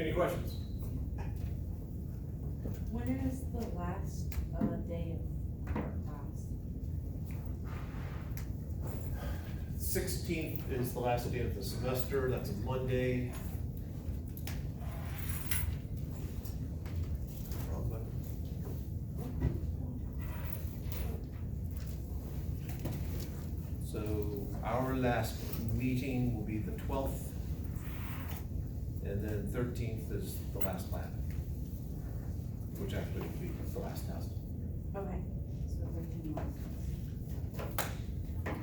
Any questions? When is the last day of our class? 16th is the last day of the semester. That's a Monday. Wrong button. So our last meeting will be the 12th, and then 13th is the last lab, which actually will be the last test. Okay, so 13 months.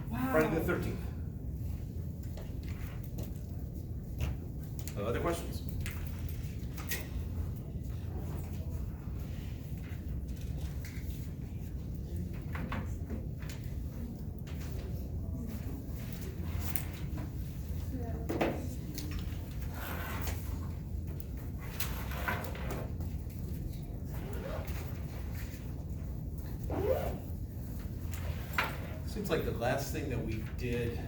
Wow. Friday the 13th. Other questions? Seems like the last thing that we did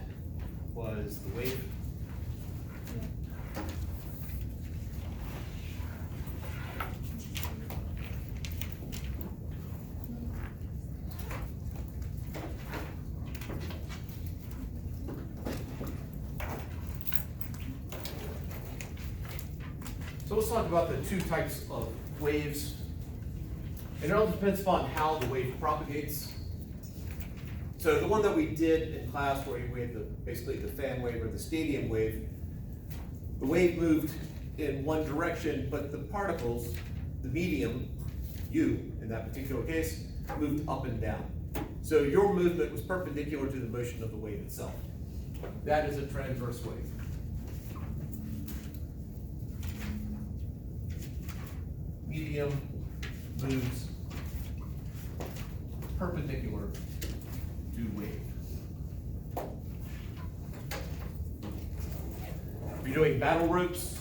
was the wave. So let's talk about the two types of waves. And it all depends upon how the wave propagates. So the one that we did in class where we had basically the fan wave or the stadium wave, the wave moved in one direction, but the particles, the medium, you in that particular case, moved up and down. So your movement was perpendicular to the motion of the wave itself. That is a transverse wave. Medium moves perpendicular to wave. If you're doing battle ropes,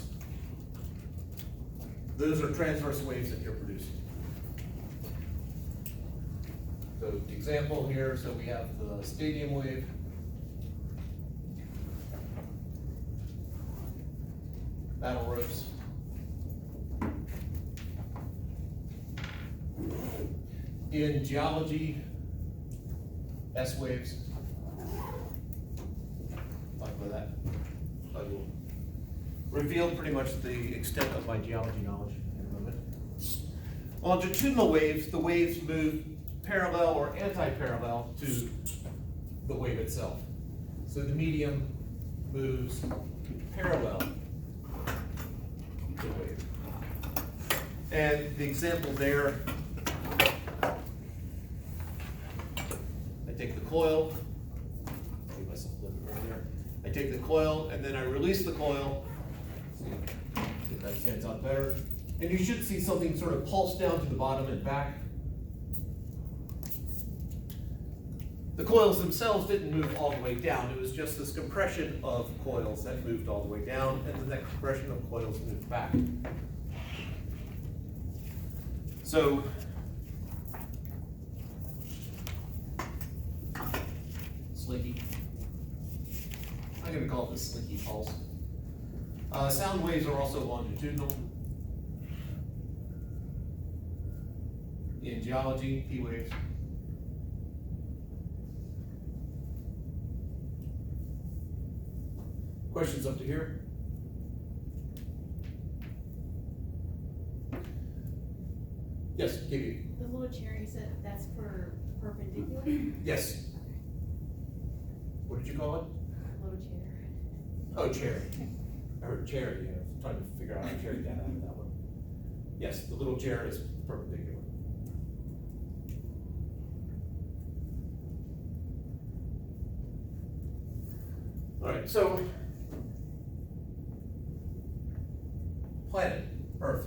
those are transverse waves that you're producing. So example here, so we have the stadium wave. Battle ropes. In geology, S waves. Talk about that. I will reveal pretty much the extent of my geology knowledge in a moment. Longitudinal waves, the waves move parallel or anti-parallel to the wave itself. So the medium moves parallel to the wave. And the example there, I take the coil, leave myself a little bit right there. I take the coil and then I release the coil. See if that stands out better. And you should see something sort of pulse down to the bottom and back. The coils themselves didn't move all the way down. It was just this compression of coils that moved all the way down, and then that compression of coils moved back. So, slinky. I'm going to call it the slinky pulse. Sound waves are also longitudinal. In geology, P waves. Questions up to here? Yes, Katie. The little cherry said that's for perpendicular? Yes. What did you call it? Little chair. Oh, cherry. I heard cherry. I was trying to figure out how to cherry down out of that one. Yes, the little chair is perpendicular. All right, so planet Earth.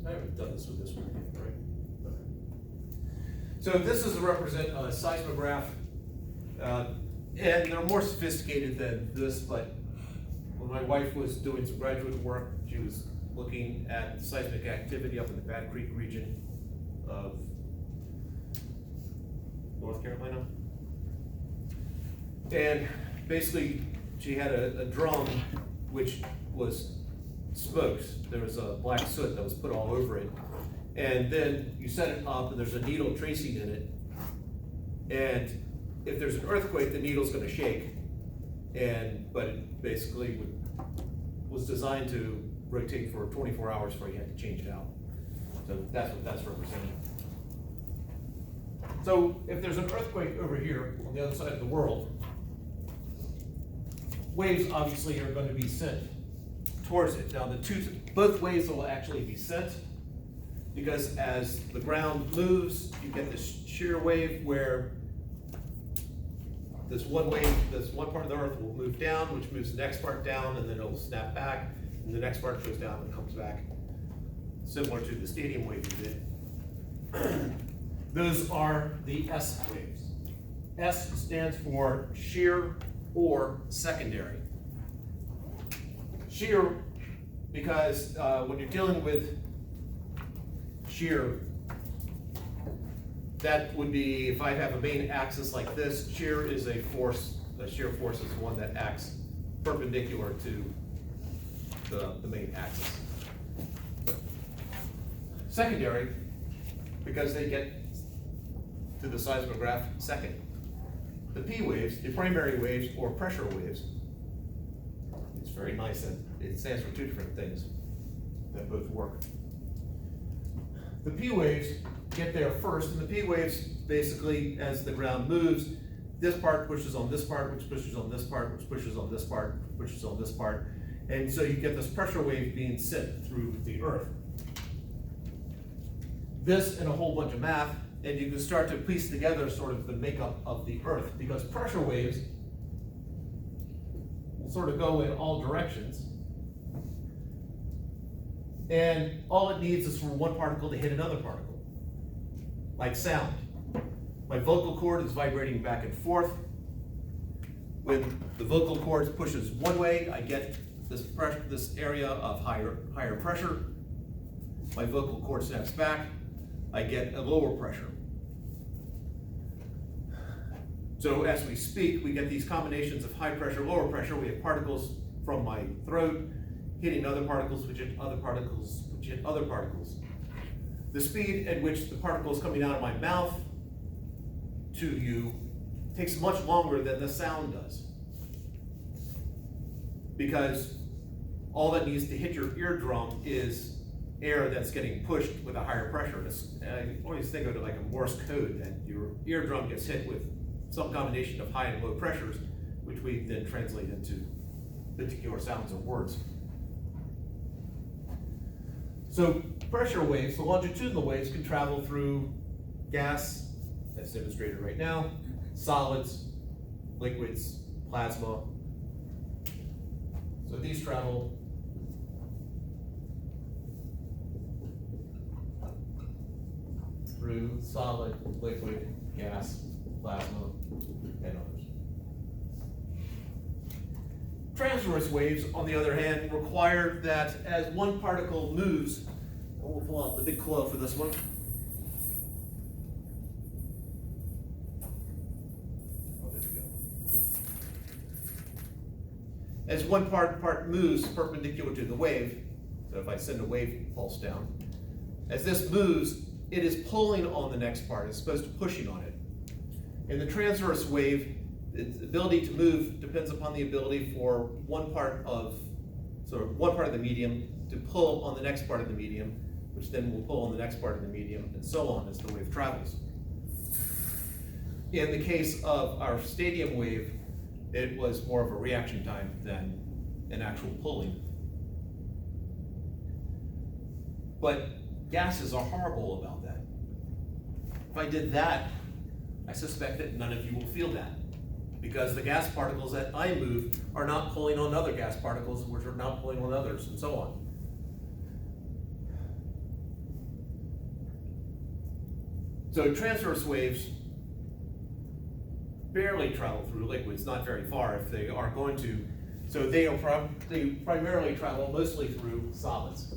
I haven't done this with this one yet, right? Okay. So this is a represent a seismograph, and they're more sophisticated than this, but when my wife was doing some graduate work, she was looking at seismic activity up in the Battle Creek region of North Carolina. And basically, she had a drum which was smoked. There was a black soot that was put all over it. And then you set it up and there's a needle tracing in it. And if there's an earthquake, the needle's gonna shake. But it basically was designed to rotate for 24 hours before you had to change it out. So that's what that's representing. So if there's an earthquake over here on the other side of the world, waves obviously are going to be sent towards it. Now both waves will actually be sent, because as the ground moves, you get this shear wave where this one part of the earth will move down, which moves the next part down, and then it'll snap back, and the next part goes down and comes back. Similar to the stadium wave we did. Those are the S waves. S stands for shear or secondary. Shear, because when you're dealing with shear, that would be, if I have a main axis like this, shear is a force, the shear force is one that acts perpendicular to the main axis. Secondary, because they get to the seismograph second. The P waves, the primary waves or pressure waves, it's very nice that it stands for two different things that both work. The P waves get there first, and the P waves basically, as the ground moves, this part pushes on this part, which pushes on this part, which pushes on this part, which pushes on this part, and so you get this pressure wave being sent through the earth. This and a whole bunch of math, and you can start to piece together sort of the makeup of the earth, because pressure waves will sort of go in all directions. And all it needs is for one particle to hit another particle, like sound. My vocal cord is vibrating back and forth. When the vocal cord pushes one way, I get this area of higher pressure. My vocal cord snaps back, I get a lower pressure. So as we speak, we get these combinations of high pressure, lower pressure. We have particles from my throat hitting other particles, which hit other particles, which hit other particles. The speed at which the particles coming out of my mouth to you takes much longer than the sound does. Because all that needs to hit your eardrum is air that's getting pushed with a higher pressure. I always think of it like a Morse code, that your eardrum gets hit with some combination of high and low pressures, which we then translate into particular sounds or words. So pressure waves, the longitudinal waves, can travel through gas, that's demonstrated right now, solids, liquids, plasma. So these travel through solid, liquid, gas, plasma, and others. Transverse waves, on the other hand, require that as one particle moves, and we'll pull out the big coil for this one. Oh, there we go. As one part moves perpendicular to the wave, so if I send a wave pulse down, as this moves, it is pulling on the next part, as opposed to pushing on it. In the transverse wave, its ability to move depends upon the ability for one part of the medium to pull on the next part of the medium, which then will pull on the next part of the medium, and so on as the wave travels. In the case of our stadium wave, it was more of a reaction time than an actual pulling. But gases are horrible about that. If I did that, I suspect that none of you will feel that, because the gas particles that I move are not pulling on other gas particles, which are not pulling on others, and so on. So transverse waves barely travel through liquids, not very far if they are going to. So they primarily travel mostly through solids.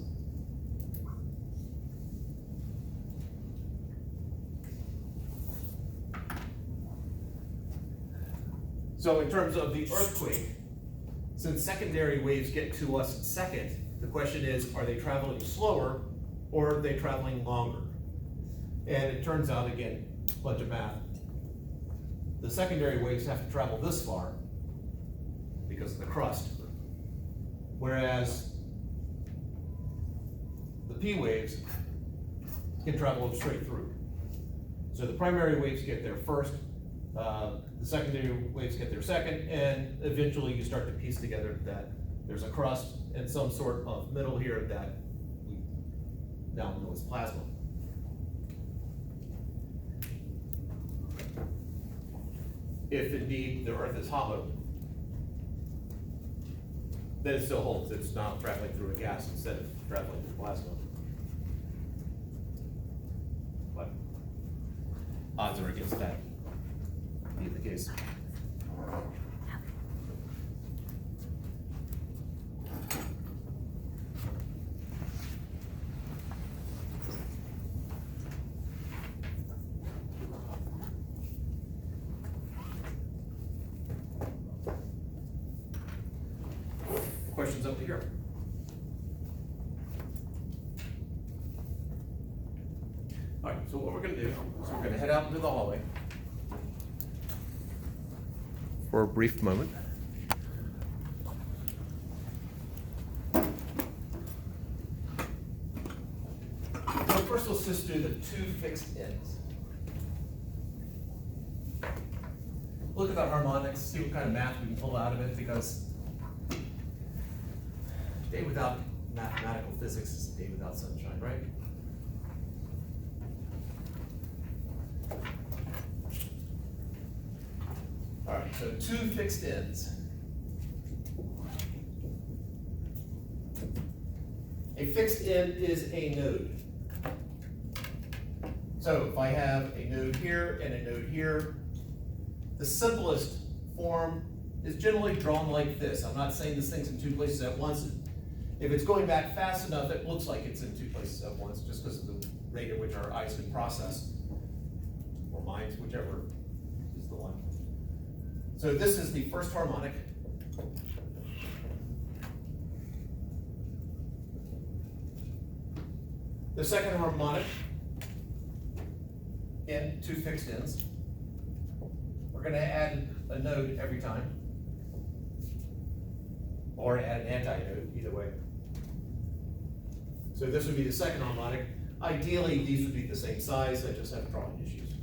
So in terms of the earthquake, since secondary waves get to us second, the question is, are they traveling slower or are they traveling longer? And it turns out, again, a bunch of math, the secondary waves have to travel this far because of the crust, whereas the P waves can travel straight through. So the primary waves get there first, the secondary waves get there second, and eventually you start to piece together that there's a crust and some sort of middle here that we now know as plasma. If indeed the Earth is hollow, then it still holds. It's not traveling through a gas instead of traveling through plasma. But odds are against that being the case. Questions up to here? All right, so what we're gonna do is we're gonna head out into the hallway for a brief moment. So first let's just do the two fixed ends. Look at the harmonics, see what kind of math we can pull out of it, because a day without mathematical physics is a day without sunshine, right? All right, so two fixed ends. A fixed end is a node. So if I have a node here and a node here, the simplest form is generally drawn like this. I'm not saying this thing's in two places at once. If it's going back fast enough, it looks like it's in two places at once, just because of the rate at which our eyes can process, or minds, whichever is the one. So this is the first harmonic. The second harmonic, in two fixed ends. We're going to add a node every time, or add an antinode, either way. So this would be the second harmonic. Ideally, these would be the same size. I just have drawing issues.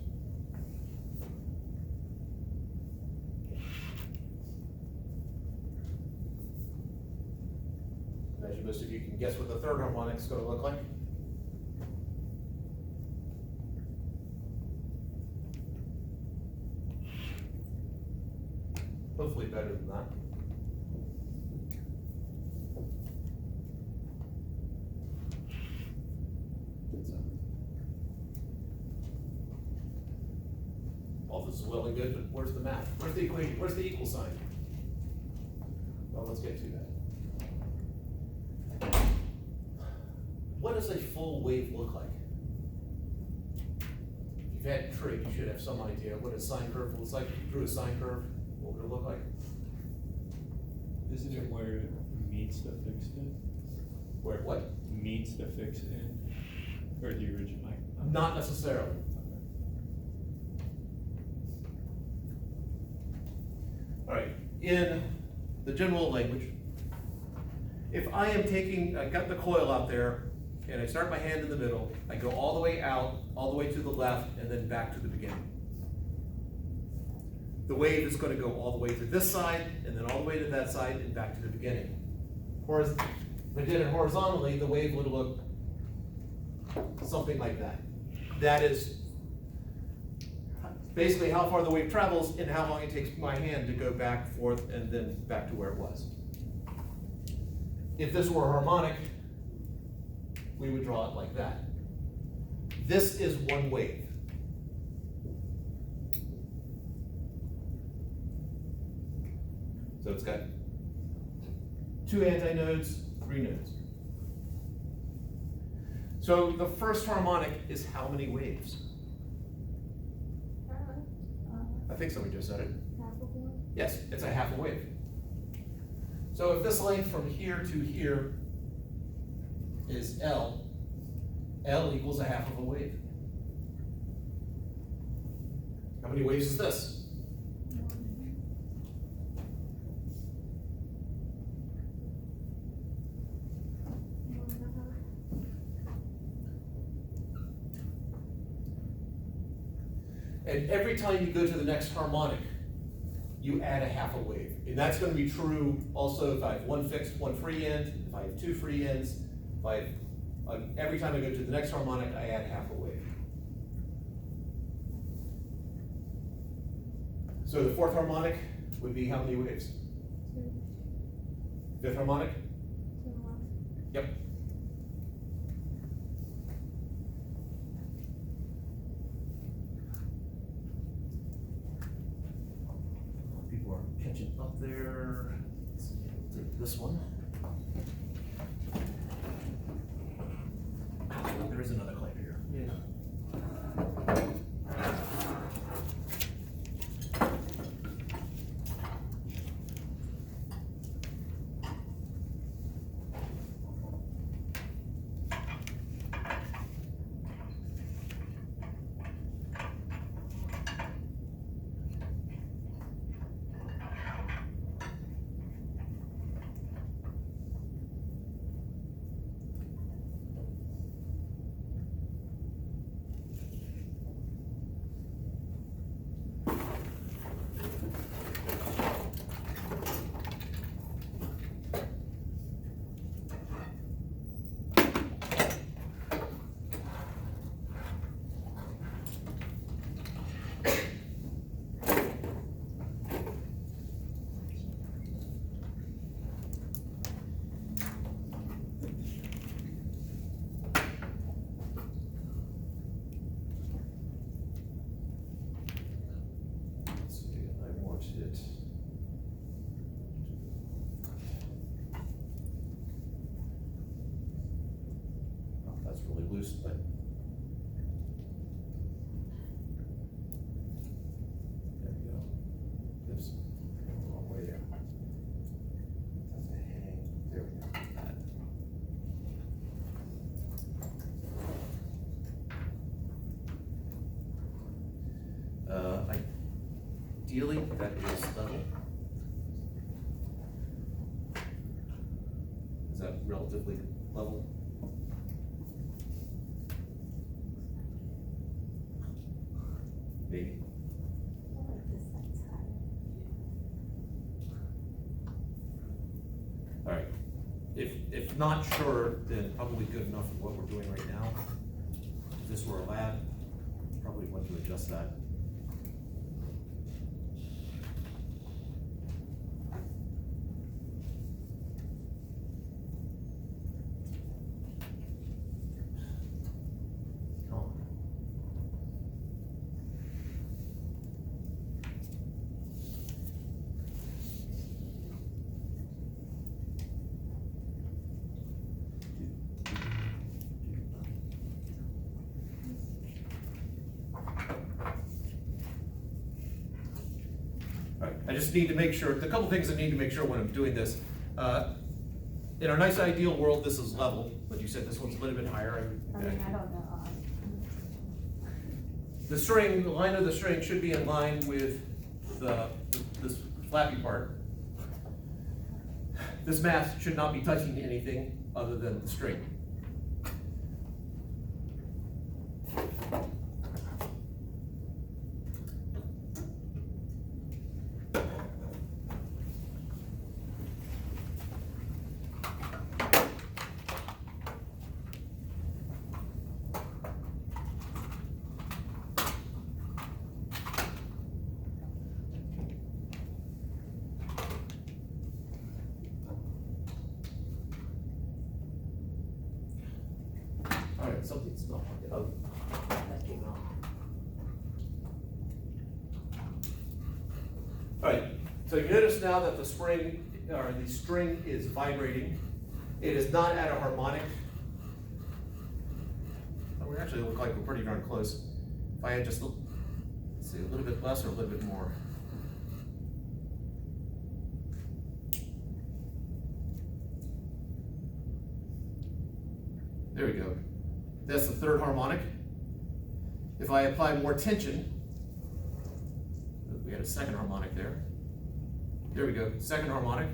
Imagine most of you can guess what the third harmonic is going to look like. Hopefully better than that. All this is well and good, but where's the math? Where's the equation? Where's the equal sign? Well, let's get to that. What does a full wave look like? If you've had trig, you should have some idea what a sine curve looks like. If you drew a sine curve, what would it look like? Isn't it where it meets the fixed end? Where what? Meets the fixed end? Or the original? Not necessarily. All right, in the general language, if I am taking, I got the coil out there, and I start my hand in the middle, I go all the way out, all the way to the left, and then back to the beginning. The wave is going to go all the way to this side, and then all the way to that side, and back to the beginning. Whereas if I did it horizontally, the wave would look something like that. That is basically how far the wave travels and how long it takes my hand to go back, forth, and then back to where it was. If this were a harmonic, we would draw it like that. This is one wave. So it's got two antinodes, three nodes. So the first harmonic is how many waves? I think somebody just said it. Yes, it's a half a wave. So if this length from here to here is L, L equals a half of a wave. How many waves is this? And every time you go to the next harmonic, you add a half a wave. And that's gonna be true also if I have one fixed, one free end, if I have two free ends, if I have, every time I go to the next harmonic, I add half a wave. So the fourth harmonic would be how many waves? Fifth harmonic? Yep. People are catching up there. Let's take this one. There is another claim here. Yeah. It. Oh, that's really loose, but there we go. Oops, wrong way there. That's a hang. There we go. Ideally, that is level. Is that relatively level? Maybe. All right. If not sure, then probably good enough for what we're doing right now. If this were a lab, probably want to adjust that. I just need to make sure, the couple things I need to make sure when I'm doing this. In our nice ideal world, this is level, but you said this one's a little bit higher. I mean, I don't know. The string, the line of the string should be in line with this flappy part. This mass should not be touching anything other than the string. Something's not working. Oh, that came out. All right, so you notice now that the spring, or the string is vibrating. It is not at a harmonic. Oh, we actually look like we're pretty darn close. If I had just, let's see, a little bit less or a little bit more. There we go. That's the third harmonic. If I apply more tension, we had a second harmonic there. There we go, second harmonic.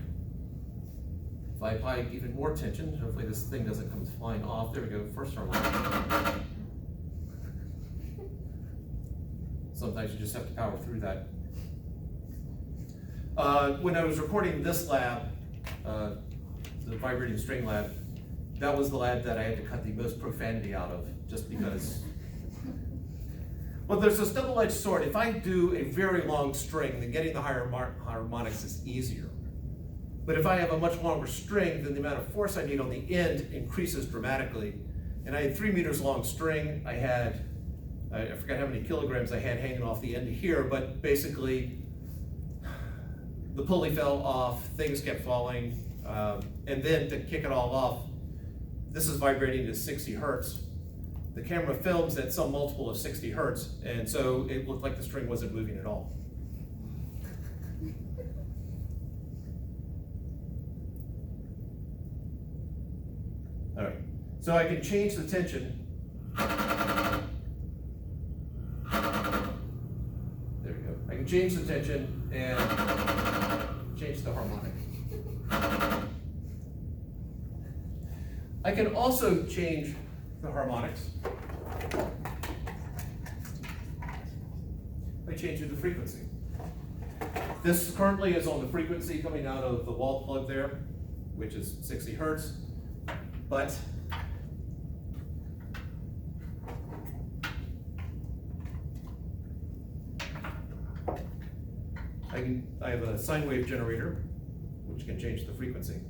If I apply even more tension, hopefully this thing doesn't come flying off. There we go, first harmonic. Sometimes you just have to power through that. When I was recording this lab, the vibrating string lab, that was the lab that I had to cut the most profanity out of, just because. Well, there's this double-edged sword. If I do a very long string, then getting the higher harmonics is easier. But if I have a much longer string, then the amount of force I need on the end increases dramatically. And I had 3 meters long string. I forgot how many kilograms I had hanging off the end of here, but basically the pulley fell off, things kept falling, and then to kick it all off, this is vibrating to 60 hertz. The camera films at some multiple of 60 hertz, and so it looked like the string wasn't moving at all. All right, so I can change the tension. There we go. I can change the tension and change the harmonic. I can also change the harmonics by changing the frequency. This currently is on the frequency coming out of the wall plug there, which is 60 hertz, but I have a sine wave generator, which can change the frequency.